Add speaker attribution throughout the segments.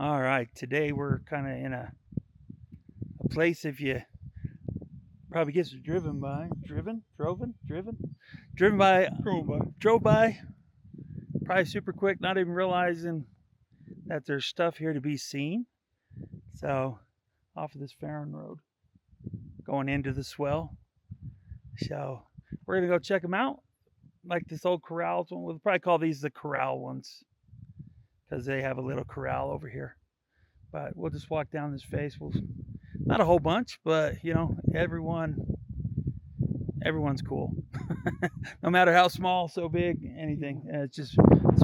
Speaker 1: All right, today we're kind of in a place if you probably gets driven by, drove by, probably super quick, not even realizing that there's stuff here to be seen. So, off of this Farron Road, going into the Swell. So, we're gonna go check them out. Like this old corrals one, we'll probably call these the corral ones because they have a little corral over here. But we'll just walk down this face. We'll not a whole bunch, but you know, everyone's cool. No matter how small, so big, anything. It's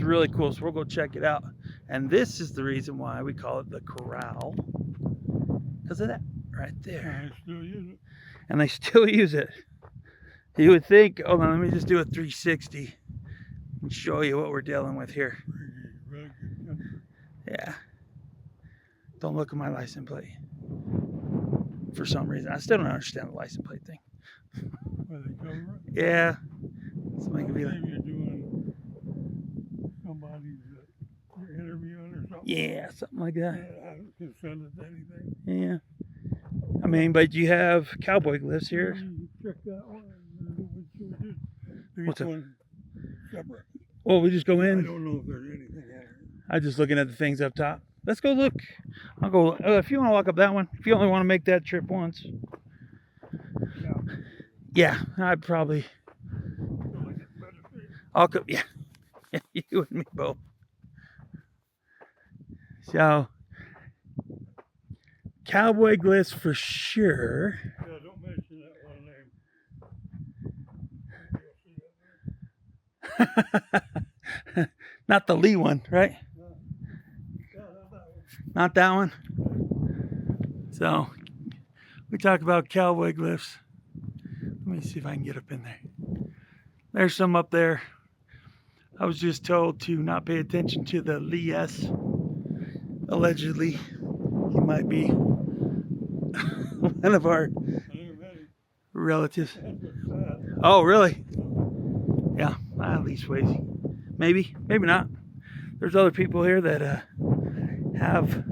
Speaker 1: really cool. So we'll go check it out. And this is the reason why we call it the corral. Because of that right there. And they still use it. You would think, hold on, let me just do a 360 and show you what we're dealing with here. Yeah. Don't look at my license plate. For some reason. I still don't understand the license plate thing. Yeah. Somebody could be like,
Speaker 2: you're doing somebody's you're interviewing or something.
Speaker 1: Yeah, something like that.
Speaker 2: I can send it to anything.
Speaker 1: Yeah. I mean, but you have cowboy glyphs here.
Speaker 2: Check that one.
Speaker 1: What's up?
Speaker 2: One separate.
Speaker 1: Well, we just go in.
Speaker 2: I don't know if there's anything there.
Speaker 1: I'm just looking at the things up top. Let's go look. I'll go. If you want to walk up that one, if you only want to make that trip once. Yeah, I'd probably. I'll go. Yeah. You and me both. So, cowboy glyphs for sure.
Speaker 2: Yeah, don't mention that one
Speaker 1: name. Not the Lee one, right?
Speaker 2: No.
Speaker 1: Not that one. So, we talk about cowboy glyphs. Let me see if I can get up in there. There's some up there. I was just told to not pay attention to the Lee S. Allegedly, he might be one of our relatives. Oh, really? Yeah, at least Swayze. Maybe not. There's other people here that have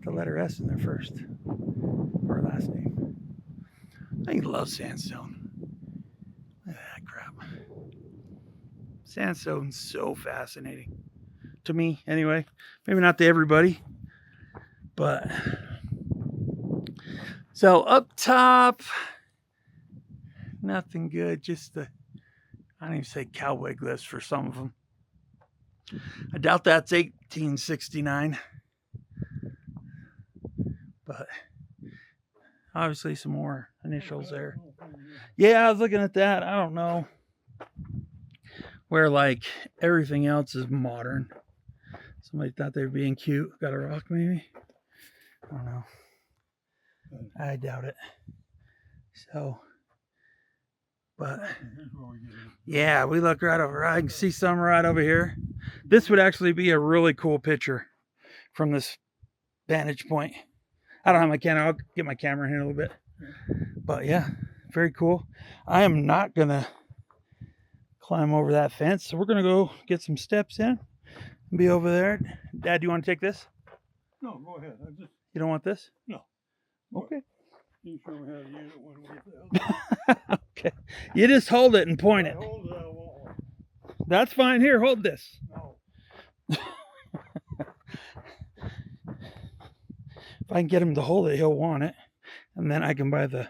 Speaker 1: the letter S in their first or last name. I love sandstone. Look at that crap. Sandstone's so fascinating. To me, anyway. Maybe not to everybody. But so up top, nothing good. Just the, I don't even say cowboy glyphs for some of them. I doubt that's 1869. But obviously some more initials there. Yeah, I was looking at that. I don't know. Where like everything else is modern. Somebody thought they were being cute. Got a rock maybe? I don't know. I doubt it. So, but yeah, we look right over. I can see some right over here. This would actually be a really cool picture from this vantage point. I don't have my camera. I'll get my camera in a little bit. But yeah, very cool. I am not going to climb over that fence. So we're going to go get some steps in and be over there. Dad, do you want to take this?
Speaker 2: No, go ahead.
Speaker 1: You don't want this?
Speaker 2: No.
Speaker 1: Okay.
Speaker 2: You show me how to use it one way.
Speaker 1: Okay. You just hold it and point it.
Speaker 2: Hold it, I won't.
Speaker 1: That's fine. Here, hold this.
Speaker 2: No.
Speaker 1: If I can get him to hold it, he'll want it. And then I can buy the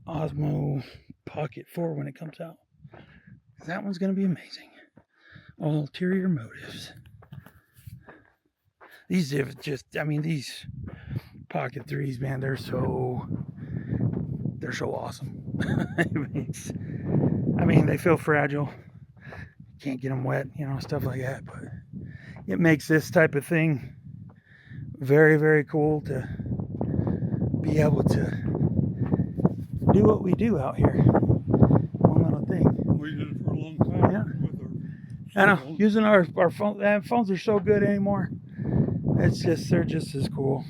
Speaker 1: Osmo Pocket 4 when it comes out. That one's going to be amazing. Ulterior motives. These have just, I mean, these Pocket 3s, man, they're so awesome. I mean, they feel fragile. Can't get them wet, you know, stuff like that. But it makes this type of thing very, very cool to be able to do what we do out here. One little thing.
Speaker 2: We did it for a long time.
Speaker 1: Yeah.
Speaker 2: With
Speaker 1: I know. Using our phone, phones are so good anymore. It's just, they're just as cool.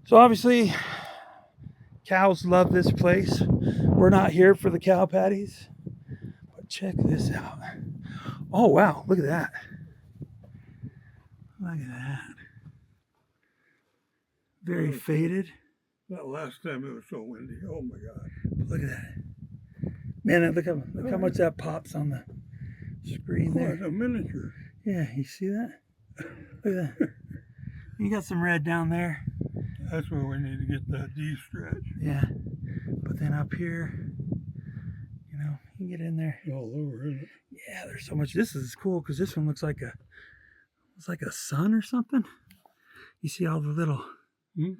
Speaker 1: So obviously, cows love this place. We're not here for the cow patties. But check this out. Oh, wow. Look at that. Look at that. Very faded.
Speaker 2: That last time it was so windy. Oh my God.
Speaker 1: Look at that. Man, look how much that pops on the screen
Speaker 2: Oh,
Speaker 1: there.
Speaker 2: it's a miniature.
Speaker 1: Yeah, you see that? Look at that. You got some red down there.
Speaker 2: That's where we need to get that D stretch.
Speaker 1: Yeah. But then up here, you know, you can get in there.
Speaker 2: All over, isn't it?
Speaker 1: Yeah, there's so much. This is cool because this one looks like a sun or something. You see all the little.
Speaker 2: Mm-hmm.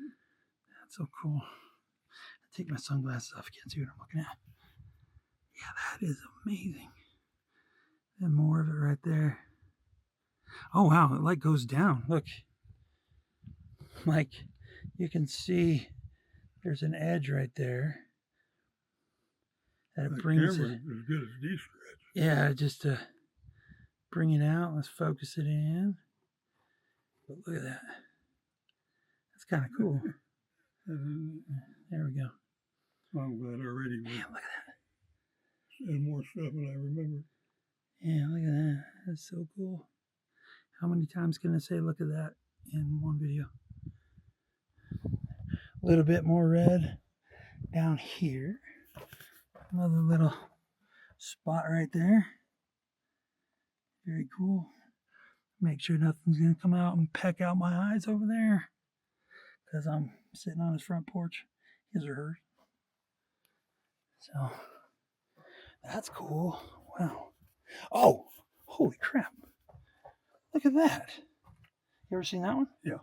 Speaker 1: That's so cool. I'll take my sunglasses off. You can't see what I'm looking at. Yeah, that is amazing. And more of it right there. Oh wow, it like goes down. Look. Like you can see there's an edge right there. That it brings it.
Speaker 2: As good as D stretch.
Speaker 1: Yeah, just to bring it out. Let's focus it in. But look at that. That's kind of cool. There we go.
Speaker 2: I'm glad already.
Speaker 1: Man, look at that.
Speaker 2: And more stuff than I remember.
Speaker 1: Yeah, look at that. That's so cool. How many times can I say look at that in one video? A little bit more red down here. Another little spot right there. Very cool. Make sure nothing's going to come out and peck out my eyes over there. Because I'm sitting on his front porch. His or hers. So, that's cool. Wow. Oh, holy crap. Look at that. You ever seen that one?
Speaker 2: Yeah.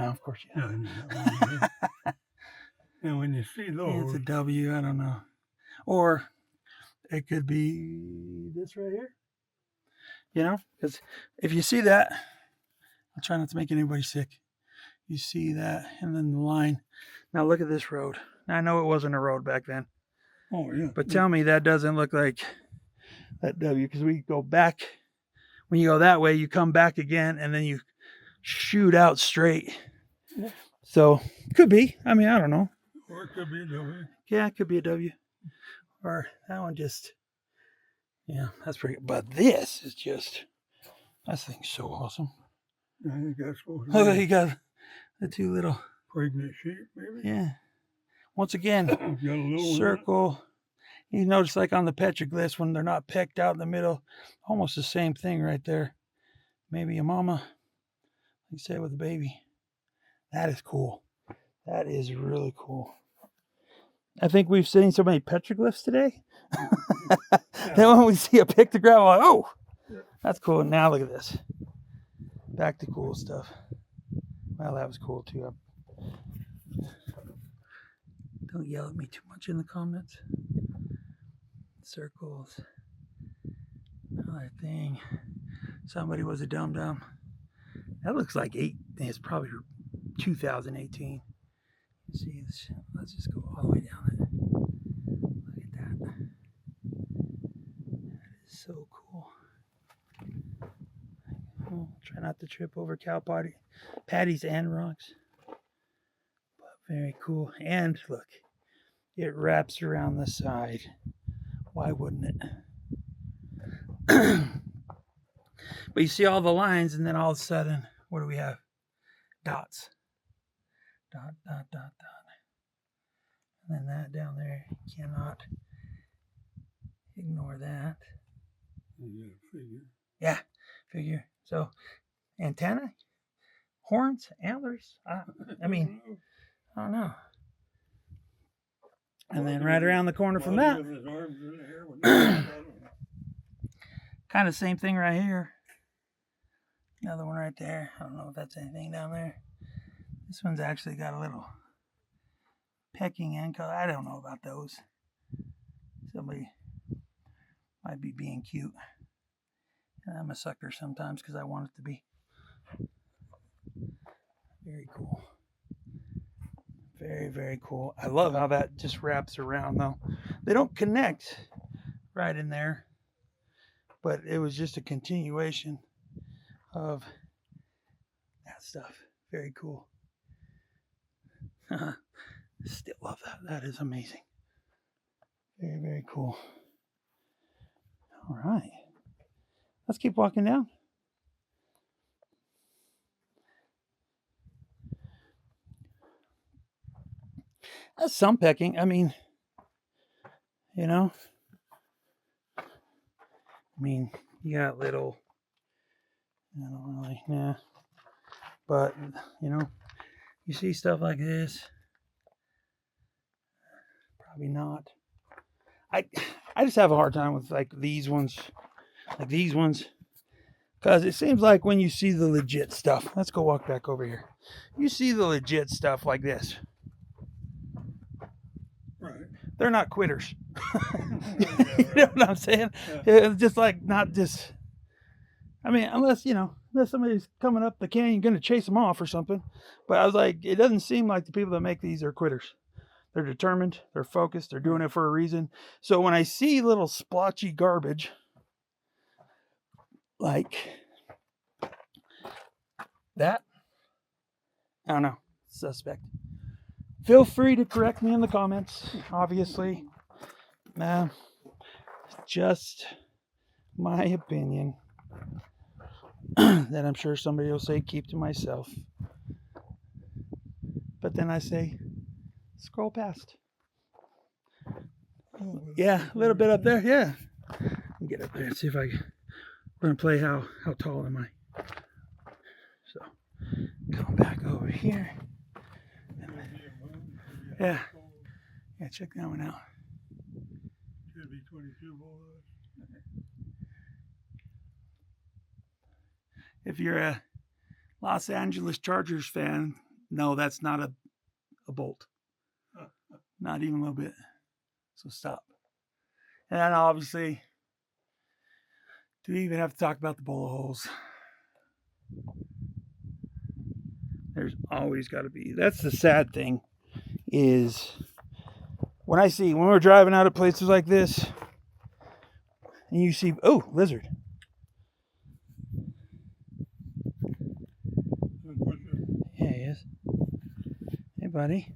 Speaker 1: Of course you have.
Speaker 2: Yeah, and when you see those.
Speaker 1: Yeah, it's a W, I don't know. Or it could be this right here. You know? Because if you see that, I'll try not to make anybody sick. You see that, and then the line. Now look at this road. Now, I know it wasn't a road back then.
Speaker 2: Oh, yeah.
Speaker 1: But tell me that doesn't look like that W, because we go back. When you go that way, you come back again, and then you shoot out straight.
Speaker 2: Yeah.
Speaker 1: So, could be. I mean, I don't know.
Speaker 2: Or it could be a W.
Speaker 1: Yeah, it could be a W. Or that one just, yeah, that's pretty good. But this is just, that thing's so awesome.
Speaker 2: I think that's supposed
Speaker 1: Oh,
Speaker 2: to be
Speaker 1: you got the two little,
Speaker 2: pregnant sheep, maybe.
Speaker 1: yeah. Once again,
Speaker 2: Got a little
Speaker 1: circle. You notice like on the petroglyphs when they're not pecked out in the middle, almost the same thing right there. Maybe a mama, like you say, with a baby. That is cool. That is really cool. I think we've seen so many petroglyphs today. Then when we see a pictograph, I'm like, oh, that's cool. Now look at this. Back to cool stuff. Well, that was cool too. Don't yell at me too much in the comments. Circles. Another thing. Somebody was a dum-dum. That looks like it's probably 2018. See this? Let's just go all the way down it. Look at that. That is so cool. Oh, try not to trip over cow patties and rocks. But very cool. And look, it wraps around the side. Why wouldn't it? But you see all the lines, and then all of a sudden, what do we have? Dots. Dot, dot, dot, dot. And then that down there, you cannot ignore that.
Speaker 2: Yeah, figure.
Speaker 1: Yeah, figure. So, antenna, horns, antlers. I mean, I don't know. And then right around the corner from that, kind of same thing right here. Another one right there. I don't know if that's anything down there. This one's actually got a little pecking ankle. I don't know about those. Somebody might be being cute. And I'm a sucker sometimes because I want it to be. Very cool. Very, very cool. I love how that just wraps around though. They don't connect right in there, but it was just a continuation of that stuff. Very cool. Still love that. That is amazing. Very, very cool. All right. Let's keep walking down. That's some pecking. I mean, you know, you got little, I don't really, nah. But, you know, you see stuff like this, probably not. I just have a hard time with like these ones, because it seems like when you see the legit stuff, let's go walk back over here. You see the legit stuff like this.
Speaker 2: Right.
Speaker 1: They're not quitters.
Speaker 2: Yeah,
Speaker 1: You know
Speaker 2: right.
Speaker 1: what I'm saying?
Speaker 2: Yeah.
Speaker 1: It's just like not just. I mean, unless somebody's coming up the canyon, going to chase them off or something. But I was like, it doesn't seem like the people that make these are quitters. They're determined. They're focused. They're doing it for a reason. So when I see little splotchy garbage, like that, I don't know, suspect. Feel free to correct me in the comments. Obviously, just my opinion that I'm sure somebody will say keep to myself. But then I say, scroll past. Yeah, a little bit up there. Yeah, get up there and see if I can. We're gonna play how tall am I. So come back over here. Yeah, check that one out.
Speaker 2: Should be 22 bulldogs.
Speaker 1: If you're a Los Angeles Chargers fan, no, that's not a bolt. Not even a little bit. So stop. And then obviously, do we even have to talk about the bullet holes? There's always got to be. That's the sad thing is when we're driving out of places like this and you see, oh, lizard. Yeah, he is. Hey, buddy.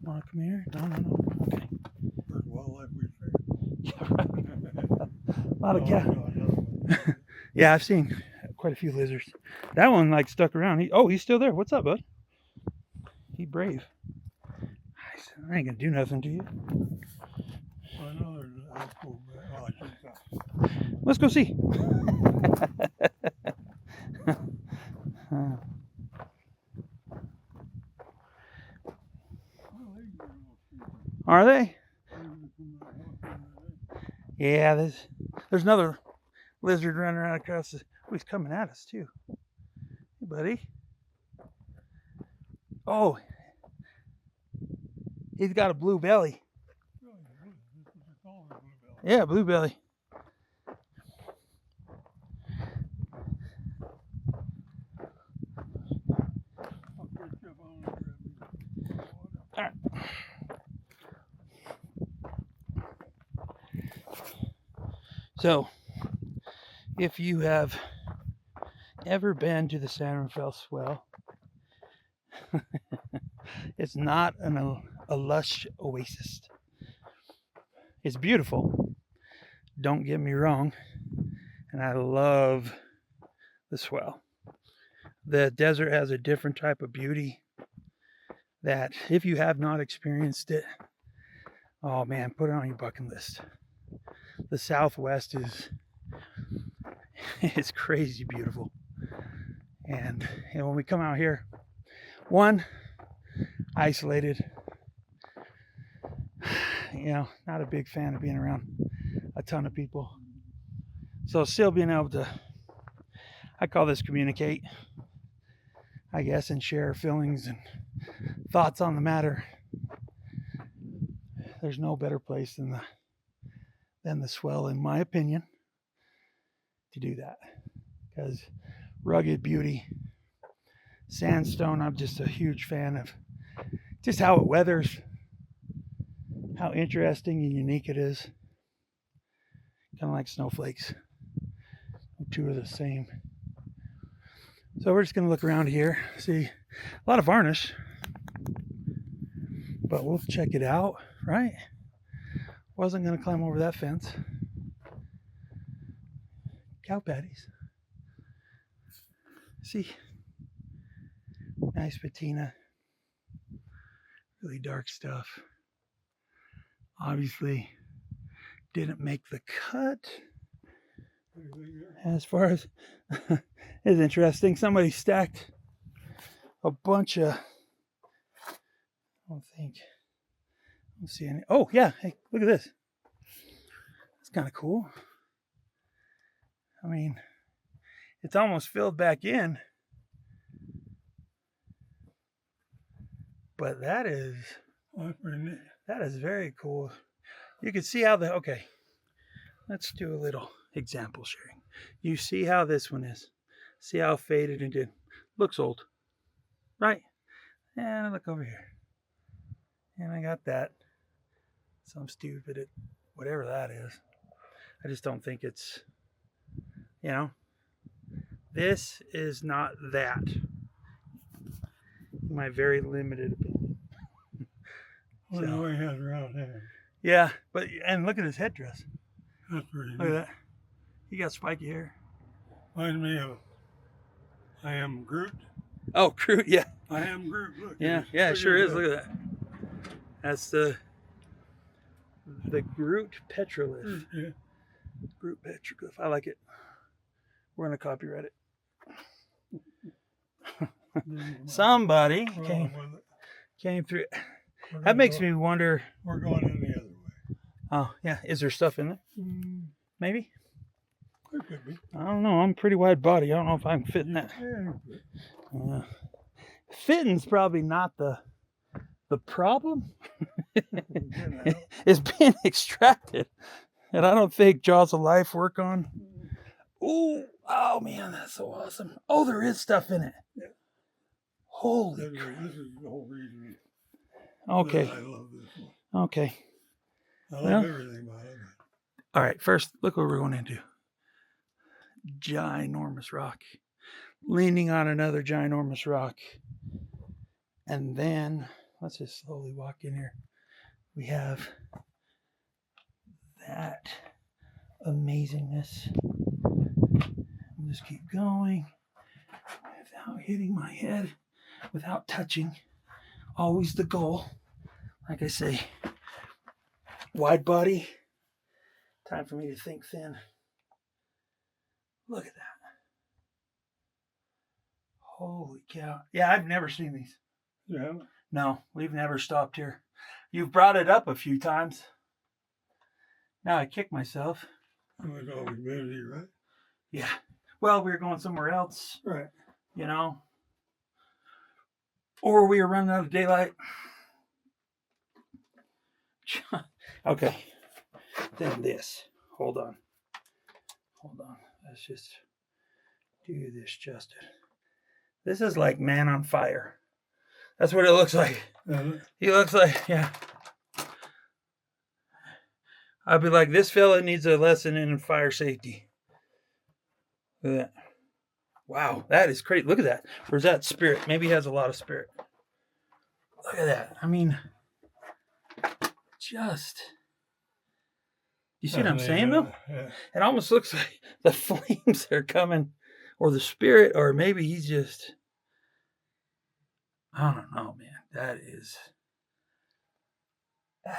Speaker 1: Want to come here? No. Okay.
Speaker 2: First wildlife we've seen.
Speaker 1: Yeah, right. A lot of cat. Yeah, I've seen quite a few lizards. That one like stuck around. He's still there. What's up, bud? He brave. I ain't gonna do nothing to you.
Speaker 2: I know there's an apple, but I think
Speaker 1: Let's go see. Are they? Yeah, there's another lizard running around across the. Oh, he's coming at us too. Hey, buddy. Oh, he's got a blue belly. Yeah, blue belly. All right. So, if you have ever been to the San Rafael Swell, it's not a lush oasis. It's beautiful. Don't get me wrong. And I love the Swell. The desert has a different type of beauty that if you have not experienced it, oh man, put it on your bucket list. The Southwest is crazy beautiful. And when we come out here, one, isolated, not a big fan of being around a ton of people. So still being able to, I call this communicate, I guess, and share feelings and thoughts on the matter. There's no better place than the Swell, in my opinion, to do that. Because rugged beauty, sandstone, I'm just a huge fan of just how it weathers, how interesting and unique it is. Kind of like snowflakes. Two are the same. So we're just going to look around here, see a lot of varnish, but we'll check it out, right? Wasn't going to climb over that fence. Cow patties. See, nice patina. Really dark stuff. Obviously didn't make the cut. As far as it's interesting, somebody stacked a bunch of, I don't see any. Oh yeah, hey, look at this. It's kind of cool. I mean, it's almost filled back in, but that is very cool. You can see how okay, let's do a little example sharing. You see how this one is. See how faded it did. Looks old, right? And look over here. And I got that. Some stupid, whatever that is. I just don't think it's, this is not that. My very limited opinion.
Speaker 2: Well, so, he has round hair.
Speaker 1: Yeah, and look at his headdress.
Speaker 2: That's pretty
Speaker 1: Look at that. He got spiky hair.
Speaker 2: Reminds me of I Am Groot.
Speaker 1: Oh, Groot, yeah.
Speaker 2: I Am Groot. Look.
Speaker 1: Yeah, it sure is. Look at that. That's the Groot petroglyph.
Speaker 2: Yeah.
Speaker 1: Groot petroglyph. I like it. We're gonna copyright it. Somebody came through. That makes me wonder.
Speaker 2: We're going in the other way.
Speaker 1: Oh yeah, is there stuff in there? Maybe.
Speaker 2: There could be.
Speaker 1: I don't know. I'm pretty wide body. I don't know if I can fit in that. Fitting's probably not the problem. It's being extracted, and I don't think Jaws of Life work on. Ooh, oh man, that's so awesome. Oh, there is stuff in it.
Speaker 2: Yeah.
Speaker 1: Holy
Speaker 2: crap. This is the whole reason.
Speaker 1: Okay.
Speaker 2: I love this one.
Speaker 1: Okay.
Speaker 2: I love everything about it.
Speaker 1: All right, first, look what we're going into. Ginormous rock. Leaning on another ginormous rock. And then, let's just slowly walk in here. We have that amazingness. I'll just keep going without hitting my head, without touching. Always the goal. Like I say, wide body. Time for me to think thin. Look at that. Holy cow. Yeah, I've never seen these.
Speaker 2: Yeah.
Speaker 1: No, we've never stopped here. You've brought it up a few times. Now I kick myself.
Speaker 2: It was always busy, right?
Speaker 1: Yeah. Well, we were going somewhere else.
Speaker 2: Right.
Speaker 1: Or we were running out of daylight. Okay. Then this. Hold on. Let's just do this justice. This is like Man on Fire. That's what it looks like. He looks like, yeah. I'd be like, this fella needs a lesson in fire safety. Look at that. Wow, that is crazy. Look at that. Where's that spirit? Maybe he has a lot of spirit. Look at that. I mean, just... You see what I'm saying, though?
Speaker 2: Yeah.
Speaker 1: It almost looks like the flames are coming, or the spirit, or maybe he's just... I don't know, man. That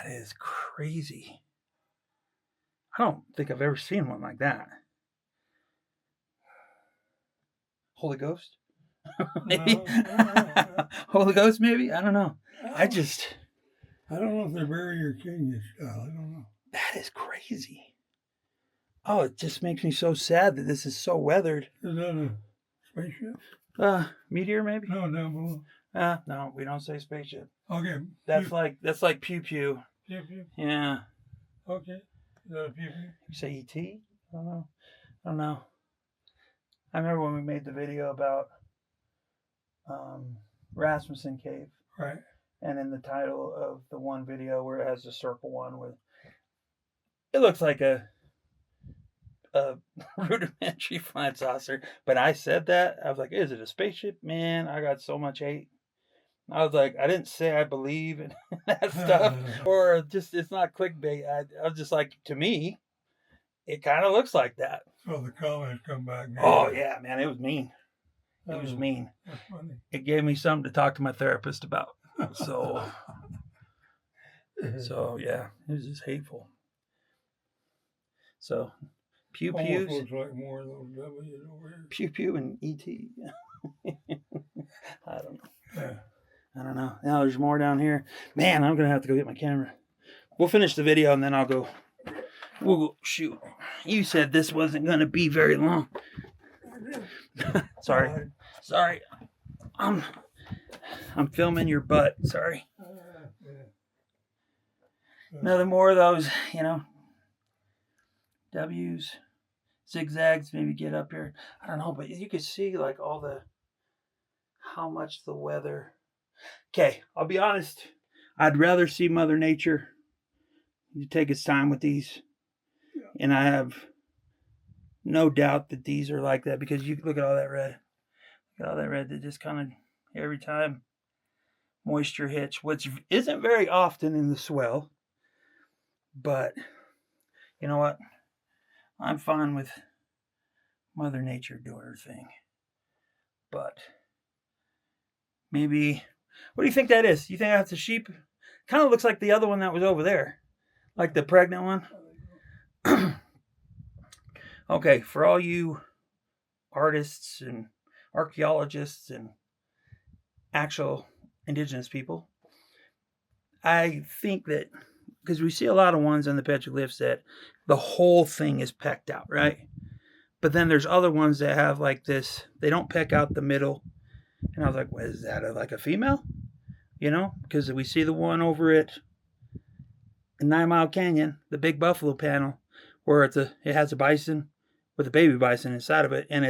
Speaker 1: is crazy. I don't think I've ever seen one like that. Holy Ghost? Maybe.
Speaker 2: No.
Speaker 1: Holy Ghost, maybe? I don't know. I
Speaker 2: don't know if they bury your king in style. I don't know.
Speaker 1: That is crazy. Oh, it just makes me so sad that this is so weathered.
Speaker 2: Is that a spaceship?
Speaker 1: Meteor, maybe?
Speaker 2: No, down below.
Speaker 1: No, we don't say spaceship.
Speaker 2: Okay.
Speaker 1: That's like pew pew.
Speaker 2: Pew pew.
Speaker 1: Yeah.
Speaker 2: Okay. Is that a pew pew?
Speaker 1: You say E.T.? I don't know. I remember when we made the video about Rasmussen Cave.
Speaker 2: Right.
Speaker 1: And in the title of the one video where it has the circle one with, it looks like a rudimentary flying saucer. But I said that. I was like, is it a spaceship? Man, I got so much hate. I was like, I didn't say I believe in that stuff. Or just, it's not clickbait. I was just like, to me, it kind of looks like that.
Speaker 2: So the comments come back.
Speaker 1: Oh, yeah, man. It was mean. It was mean.
Speaker 2: That's funny.
Speaker 1: It gave me something to talk to my therapist about. So, So yeah, it was just hateful. So pew
Speaker 2: Almost
Speaker 1: pews,
Speaker 2: looks like more of those W's over here.
Speaker 1: pew pew, and ET. I don't know.
Speaker 2: Yeah.
Speaker 1: I don't know. Now there's more down here. Man, I'm gonna have to go get my camera. We'll finish the video and then I'll go. We'll go shoot. You said this wasn't gonna be very long. Sorry. Sorry. I'm filming your butt. Sorry. Another more of those, you know, W's, zigzags, maybe get up here. I don't know, but you could see like how much the weather. Okay, I'll be honest. I'd rather see Mother Nature take its time with these. And I have no doubt that these are like that because you look at all that red. Look at all that red that just kind of every time moisture hits, which isn't very often in the swell. But you know what? I'm fine with Mother Nature doing her thing. But maybe, what do you think that is? You think that's a sheep? Kind of looks like the other one that was over there. Like the pregnant one. Okay, for all you artists and archaeologists and actual indigenous people, I think that, because we see a lot of ones on the petroglyphs that the whole thing is pecked out, right? But then there's other ones that have like this, they don't peck out the middle. And I was like, what is that, like a female? You know, because we see the one over at 9 Mile Canyon, the big buffalo panel, where it has a bison with a baby bison inside of it, and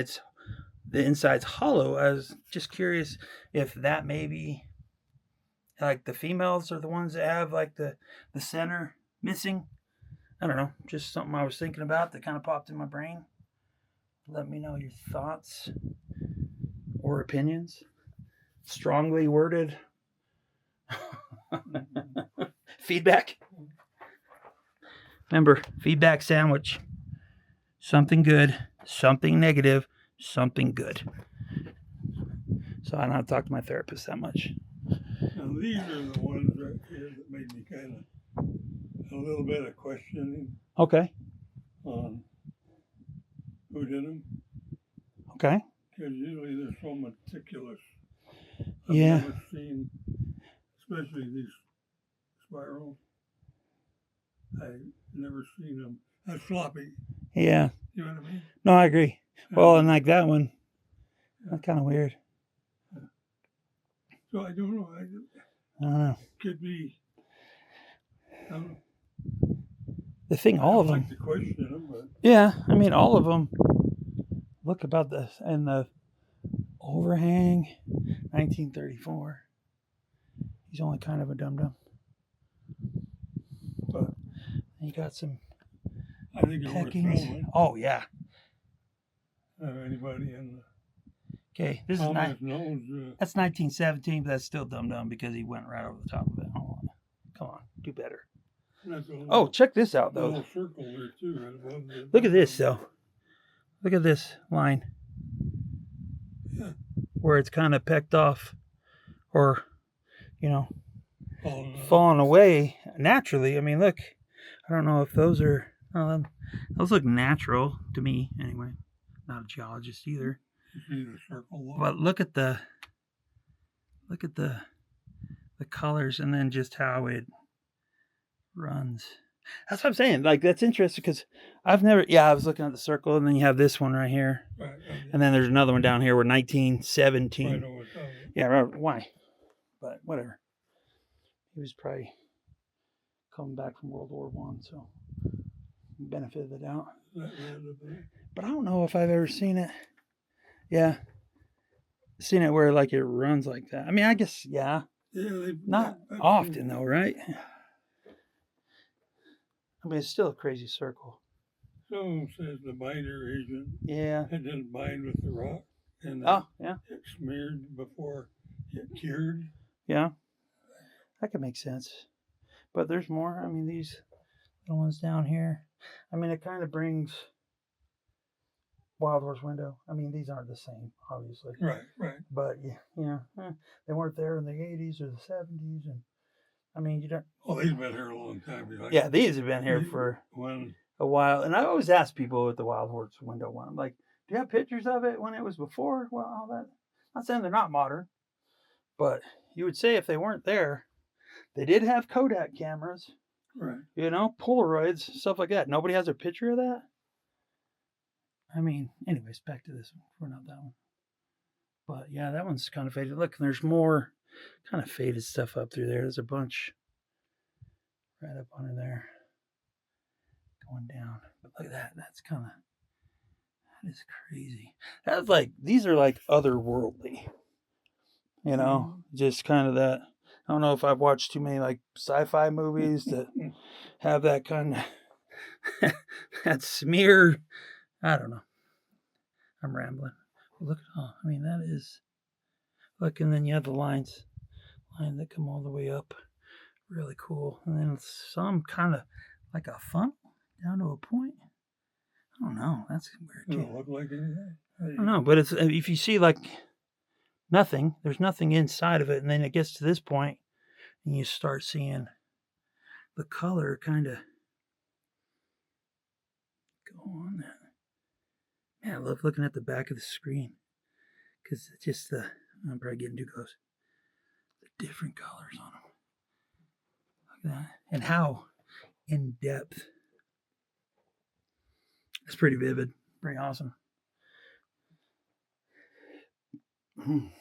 Speaker 1: the inside's hollow. I was just curious if that maybe, like the females are the ones that have like the center missing. I don't know, just something I was thinking about that kind of popped in my brain. Let me know your thoughts or opinions. Strongly worded feedback. Remember, feedback sandwich. Something good, something negative, something good. So I don't have to talk to my therapist that much.
Speaker 2: Now these are the ones right here that made me kind of a little bit of questioning
Speaker 1: Okay.
Speaker 2: on who did them.
Speaker 1: Okay.
Speaker 2: Because usually they're so meticulous. I've
Speaker 1: Yeah.
Speaker 2: never seen, especially these spirals, I've never seen them that sloppy.
Speaker 1: Yeah.
Speaker 2: You know what I mean?
Speaker 1: No, I agree. Well, and like that one, that's kind of weird.
Speaker 2: So I don't know.
Speaker 1: I don't know.
Speaker 2: Could be.
Speaker 1: The thing, all of them.
Speaker 2: I like to question them, but
Speaker 1: yeah, I mean, all of them look about this. And the overhang, 1934. He's only kind of a dum-dum. But he got some
Speaker 2: I think it's worth
Speaker 1: peckings.
Speaker 2: filming.
Speaker 1: Oh, yeah.
Speaker 2: Anybody in the
Speaker 1: Okay, this is
Speaker 2: comments knows.
Speaker 1: that's 1917, but that's still dumb because he went right over the top of it. Come on, do better. Oh, check this out though.
Speaker 2: Little circle there too, right above the,
Speaker 1: look at this though. Look at this line.
Speaker 2: Yeah.
Speaker 1: Where it's kind of pecked off, or you know, falling away naturally. I mean, look. I don't know if those are. Those look natural to me, anyway. Not a geologist either.
Speaker 2: You see the circle.
Speaker 1: But look at the colors, and then just how it runs. That's what I'm saying. Like, that's interesting because I've never. Yeah, I was looking at the circle, and then you have this one right here,
Speaker 2: right,
Speaker 1: and then there's another one down here where 1917.
Speaker 2: Right over top.
Speaker 1: Yeah, right, why? But whatever. He was probably coming back from World War One, so benefit of the doubt. But I don't know if I've ever seen it. Yeah, seen it where like it runs like that. I mean, I guess yeah.
Speaker 2: Yeah,
Speaker 1: not often though, right? I mean, it's still a crazy circle.
Speaker 2: Someone says the binder agent.
Speaker 1: Yeah.
Speaker 2: It didn't bind with the rock, and
Speaker 1: yeah,
Speaker 2: it smeared before it cured.
Speaker 1: Yeah, that could make sense. But there's more. I mean, these little ones down here. I mean, it kind of brings Wild Horse Window. I mean, these aren't the same, obviously.
Speaker 2: Right.
Speaker 1: But yeah, they weren't there in the 80s or the 70s, and I mean, you don't.
Speaker 2: Oh, he's been here a long time. Like,
Speaker 1: Yeah, these have been here for
Speaker 2: when
Speaker 1: a while. And I always ask people at the Wild Horse window one, I'm like, do you have pictures of it when it was before? Well, all that. Not saying they're not modern, but you would say if they weren't there, they did have Kodak cameras,
Speaker 2: right.
Speaker 1: you know, Polaroids, stuff like that. Nobody has a picture of that. I mean, anyways, back to this one. We're not that one. But yeah, that one's kind of faded. Look, there's more kind of faded stuff up through there. There's a bunch right up under there going down. But look at that. That's kind of, that is crazy. That's like, these are like otherworldly, you know, just kind of that. I don't know if I've watched too many like sci-fi movies that have that kind of, that smear. I don't know. I'm rambling. Look at all. I mean, that is, look, and then you have the line that come all the way up. Really cool. And then some kind of like a funnel down to a point. I don't know. That's weird.
Speaker 2: It don't look like anything.
Speaker 1: I don't know, but it's, if you see like nothing, there's nothing inside of it, and then it gets to this point, and you start seeing the color kind of go on that. Man, I love looking at the back of the screen because it's just the, I'm probably getting too close. The different colors on them. Look at that. And how in depth. It's pretty vivid. Pretty awesome. And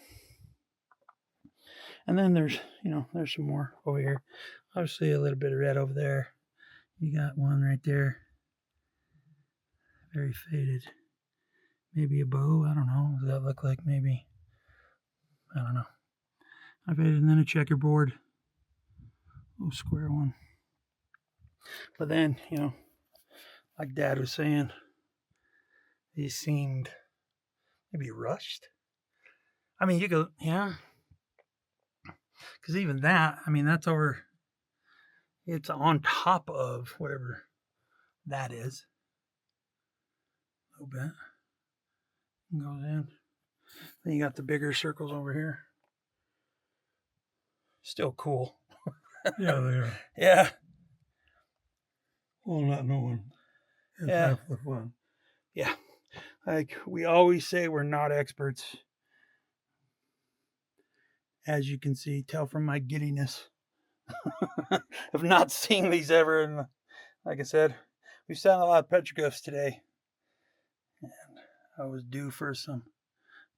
Speaker 1: then there's, you know, there's some more over here. Obviously a little bit of red over there. You got one right there. Very faded. Maybe a bow. I don't know. Does that look like maybe? I don't know. I faded, and then a checkerboard. Little square one. But then, you know, like Dad was saying, he seemed maybe rushed. I mean, you go, yeah. Because even that, I mean, that's over, it's on top of whatever that is. A little bit. Goes in. Then you got the bigger circles over here. Still cool.
Speaker 2: Yeah, they are.
Speaker 1: Yeah.
Speaker 2: Well, not knowing is
Speaker 1: Yeah.
Speaker 2: half the fun.
Speaker 1: Yeah. Like we always say, we're not experts. As you can see, tell from my giddiness of not seeing these ever. And like I said, we've seen a lot of petroglyphs today. And I was due for some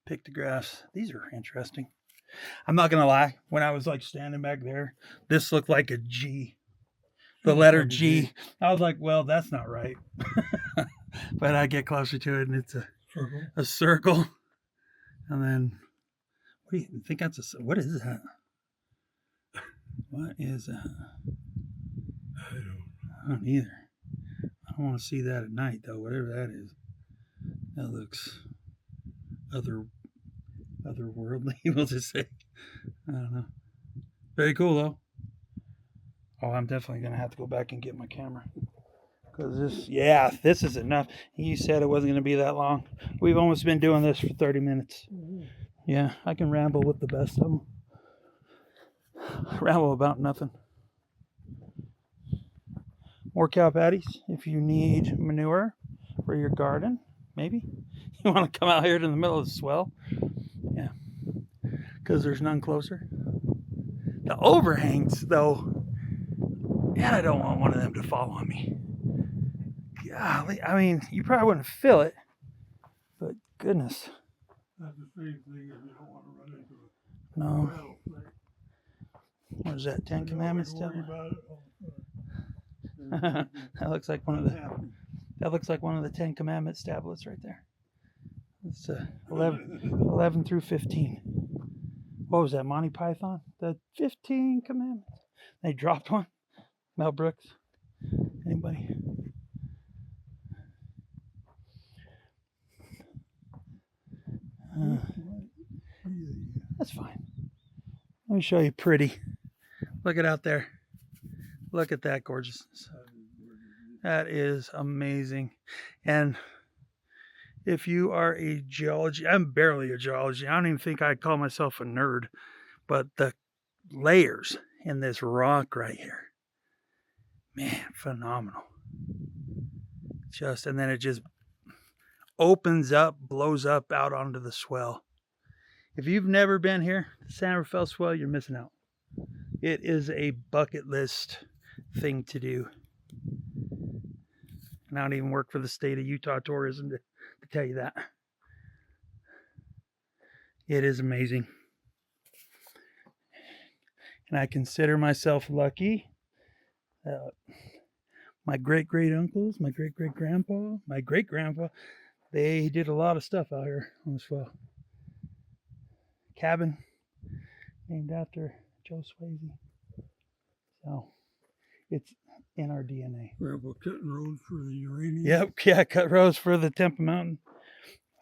Speaker 1: pictographs. These are interesting. I'm not going to lie. When I was like standing back there, this looked like a G. The letter G. I was like, well, that's not right. But I get closer to it and it's a circle. And then, what do you think that's what is that? What is that? I don't either. I don't want to see that at night though, whatever that is. That looks otherworldly, we'll just say. I don't know. Very cool though. Oh, I'm definitely going to have to go back and get my camera. Because this is enough. You said it wasn't going to be that long. We've almost been doing this for 30 minutes. Yeah, I can ramble with the best of them. Ramble about nothing. More cow patties if you need manure for your garden. Maybe. You want to come out here to the middle of the swell. Yeah. Because there's none closer. The overhangs, though. And I don't want one of them to fall on me. Golly, I mean, you probably wouldn't feel it, but goodness.
Speaker 2: That's the same thing if you don't want to run into it.
Speaker 1: No. What is that, 10 Commandments? That looks like one of the 10 Commandments tablets right there. It's 11 through 15. What was that, Monty Python? The 15 Commandments. They dropped one. Mel Brooks. Anybody? That's fine. Let me show you pretty. Look at out there. Look at that gorgeousness. That is amazing. And if you are a geology, I'm barely a geology. I don't even think I'd call myself a nerd, but the layers in this rock right here. Man, phenomenal. And then it just opens up, blows up out onto the swell. If you've never been here, the San Rafael Swell, you're missing out. It is a bucket list thing to do. And I don't even work for the state of Utah tourism to tell you that. It is amazing. And I consider myself lucky. My great-great-uncles, my great-great-grandpa, my great-grandpa, they did a lot of stuff out here on the swell. Cabin named after Joe Swayze. So it's in our DNA.
Speaker 2: Grandpa cutting roads for the uranium.
Speaker 1: Yep, yeah, cut roads for the Temple Mountain.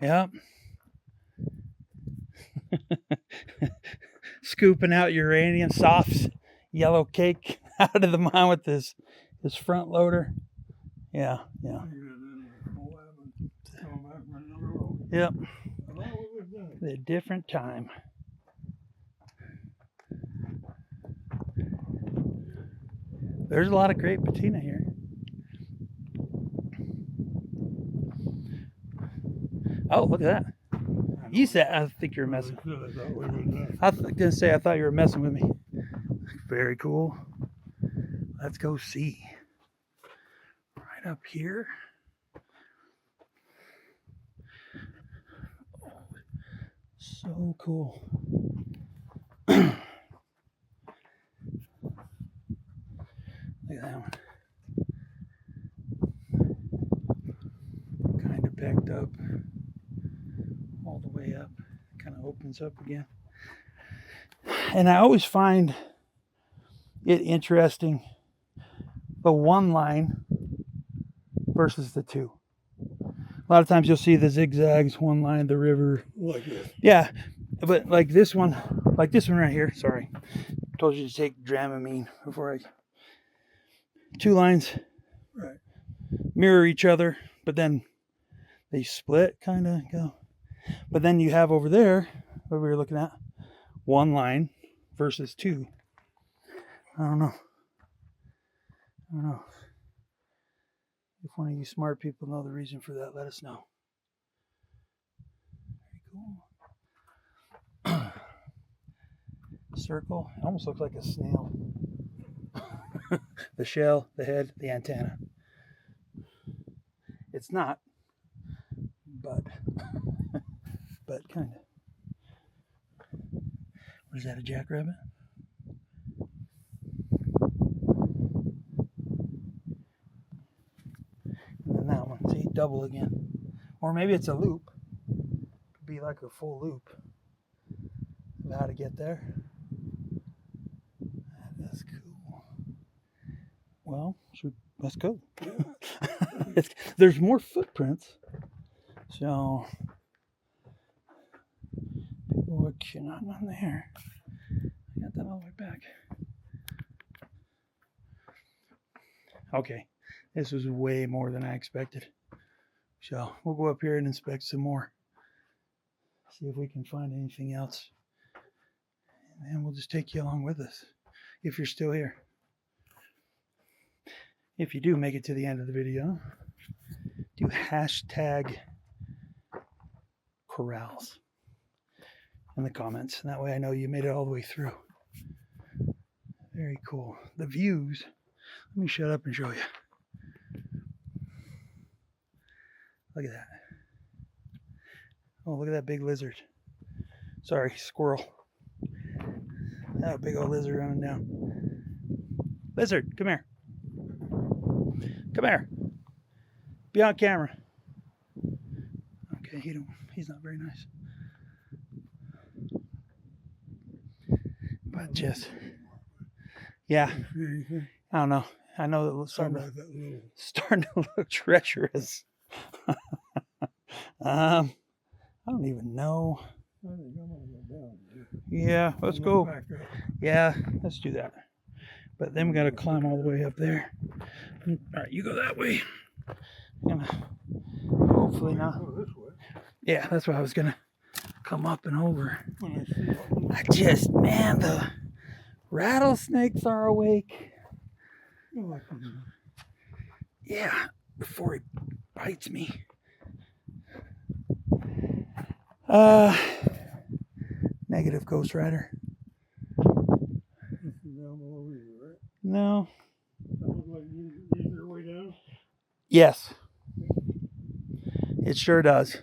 Speaker 1: Yep. Scooping out uranium, soft yellow cake out of the mine with his front loader. Yeah. Yep. A different time. There's a lot of great patina here. Oh, look at that. You said, I think you were messing. I was going to say, I thought you were messing with me. Very cool. Let's go see. Right up here. Oh, so cool. Look at that one. Kind of backed up all the way up. Kind of opens up again. And I always find it interesting, the one line versus the two. A lot of times you'll see the zigzags, one line, the river.
Speaker 2: Like this.
Speaker 1: Yeah, but like this one right here, sorry. Told you to take Dramamine before I... Two lines
Speaker 2: Right.
Speaker 1: mirror each other, but then they split, kind of go. But then you have over there, what we were looking at, one line versus two. I don't know. If one of you smart people know the reason for that, let us know. Very cool. Circle. It almost looks like a snail. The shell, the head, the antenna. It's not, but kind of. What is that, a jackrabbit? And then that one, see, double again. Or maybe it's a loop. Could be like a full loop of how to get there. That is cool. Well, let's go. There's more footprints. So, people are not on there. I got that all the way back. Okay, this was way more than I expected. So, we'll go up here and inspect some more. See if we can find anything else. And then we'll just take you along with us, if you're still here. If you do make it to the end of the video, do hashtag corrals in the comments. And that way I know you made it all the way through. Very cool. The views. Let me shut up and show you. Look at that. Oh, look at that big lizard. Sorry, squirrel. That a big old lizard running down. Lizard, come here. Come here. Be on camera. Okay, he's not very nice. But just, yeah. I don't know. I know it's starting to look treacherous. I don't even know. Yeah, let's go. Yeah, let's do that. But then we got to climb all the way up there. All right, you go that way. Hopefully not. Yeah, that's why I was gonna come up and over. I just, man, the Rattlesnakes are awake.
Speaker 2: Oh, I can-
Speaker 1: Yeah, before he bites me. Negative, Ghost Rider.
Speaker 2: this is down below you, right?
Speaker 1: No.
Speaker 2: That looks like easier way down.
Speaker 1: Yes. It sure does.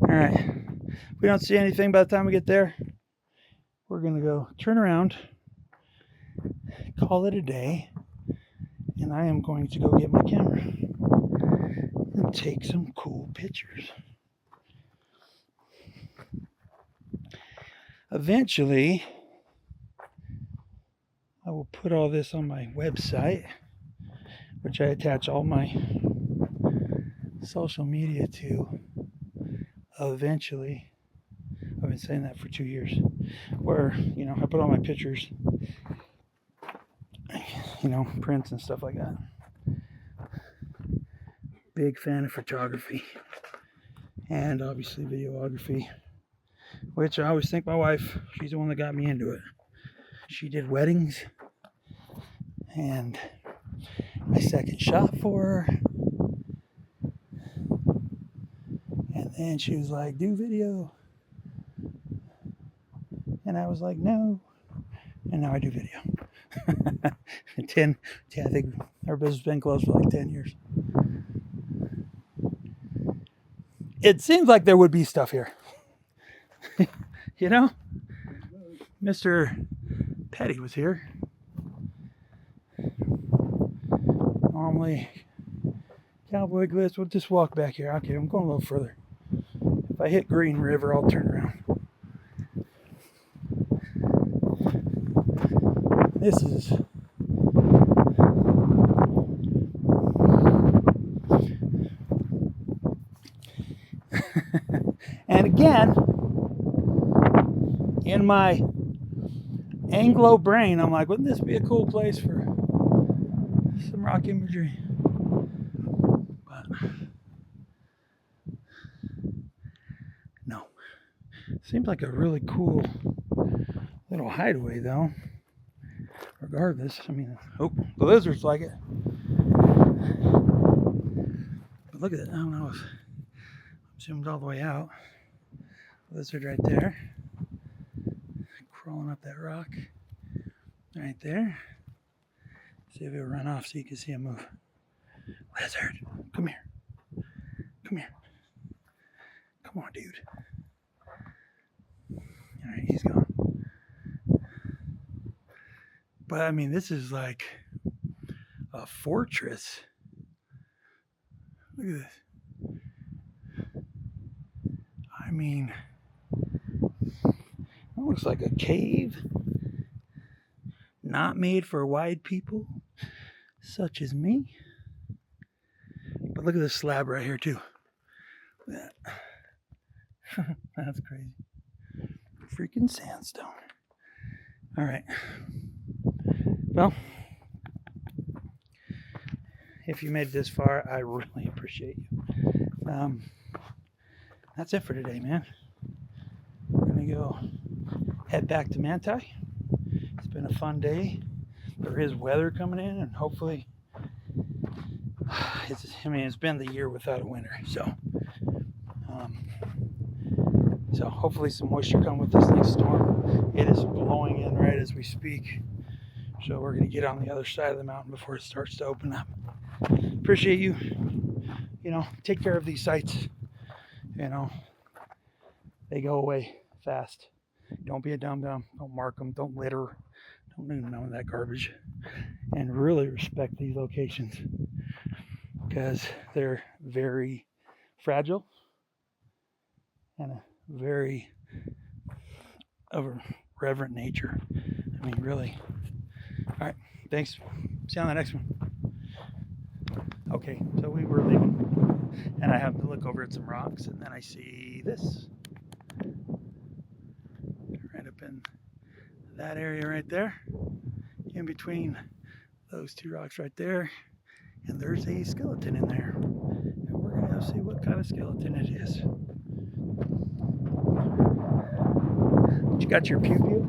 Speaker 1: All right. If we don't see anything by the time we get there, we're going to go turn around, call it a day, and I am going to go get my camera and take some cool pictures. Eventually, I will put all this on my website, which I attach all my social media to. Eventually, I've been saying that for 2 years, where, I put all my pictures, prints and stuff like that. Big fan of photography and obviously videography, which I always think my wife, she's the one that got me into it. She did weddings and I second shot for her. And then she was like, do video. And I was like, no. And now I do video. I think our business has been closed for like 10 years. It seems like there would be stuff here. Mr. Petty was here. Normally, cowboy glyphs. We'll just walk back here. Okay, I'm going a little further. If I hit Green River, I'll turn around. This is and again, in my Anglo brain, I'm like, wouldn't this be a cool place for some rock imagery? But no. Seems like a really cool little hideaway, though. Regardless, the lizards like it. But look at it. I don't know if I'm zoomed all the way out. Lizard right there. Crawling up that rock. Right there. See if it'll run off so you can see him move. Lizard, come here. Come here. Come on, dude. Alright, he's gone. But this is like a fortress. Look at this. It looks like a cave. Not made for wide people, such as me. But look at this slab right here, too. Look at that. That's crazy. Freaking sandstone. All right. Well, if you made it this far, I really appreciate you. That's it for today, man. We're going to go head back to Manti. It's been a fun day. There is weather coming in, and hopefully, it's been the year without a winter, so hopefully some moisture come with this next storm. It is blowing in right as we speak, so we're going to get on the other side of the mountain before it starts to open up. Appreciate you. Take care of these sites. They go away fast. Don't be a dum-dum. Don't mark them. Don't litter. Don't do none of that garbage. And really respect these locations because they're very fragile and a very of a reverent nature. Really. All right. Thanks. See you on the next one. Okay, so we were leaving, and I happened to look over at some rocks, and then I see this. Right up in that area right there. In between those two rocks right there. And there's a skeleton in there. And we're going to go see what kind of skeleton it is. You got your pew-pew?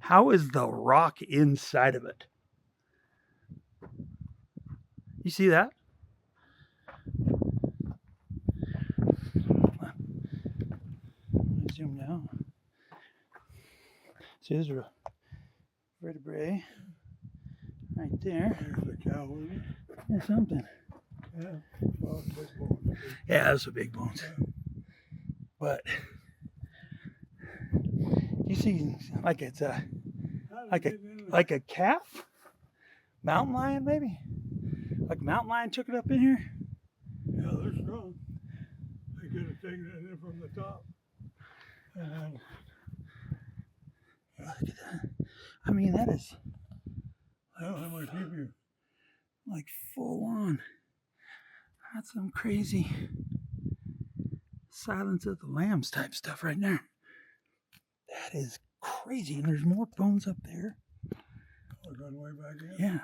Speaker 1: How is the rock inside of it? You see that? Zoom down. See, there's a vertebrae right there.
Speaker 2: There's the cow in it.
Speaker 1: Yeah, something.
Speaker 2: Yeah. Well, big bones.
Speaker 1: Yeah, those are big bones. But you see, like it's a like a calf, mountain lion maybe. Like mountain lion took it up in here.
Speaker 2: Yeah, they're strong. They could have taken it in from the top. And
Speaker 1: Look at that. I mean, that is
Speaker 2: I don't know how much give you.
Speaker 1: like full on. That's some crazy Silence of the Lambs type stuff right there. That is crazy. And there's more bones up there.
Speaker 2: Oh, going way back in.
Speaker 1: Yeah.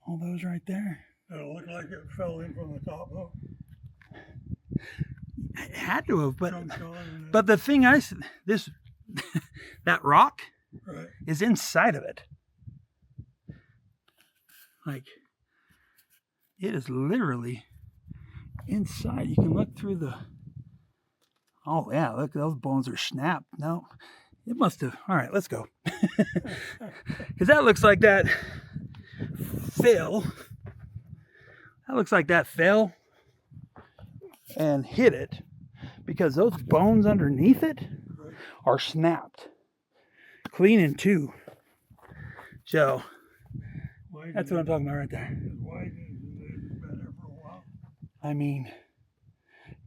Speaker 1: All those right there.
Speaker 2: It'll look like it fell in from the top, though.
Speaker 1: It had to have,
Speaker 2: Chunks on and
Speaker 1: but the thing this that rock
Speaker 2: right.
Speaker 1: is inside of it. Like it is literally inside. You can look through the. Oh yeah, look, those bones are snapped. No, it must have. All right, let's go. Because that looks like that fell. That looks like that fell and hit it, because those bones underneath it are snapped clean in two. So that's what I'm talking about right there.
Speaker 2: Been there for a while.
Speaker 1: I mean,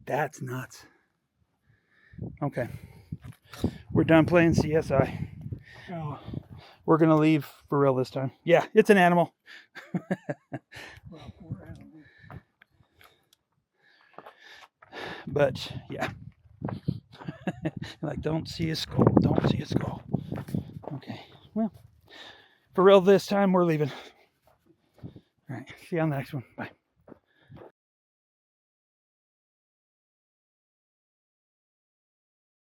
Speaker 1: that's nuts. Okay, we're done playing CSI.
Speaker 2: Oh,
Speaker 1: We're gonna leave for real this time. Yeah, it's an animal.
Speaker 2: well, poor animal.
Speaker 1: But yeah, like don't see a skull. Don't see a skull. Okay, well, for real this time we're leaving. All right, see you on the next one. Bye.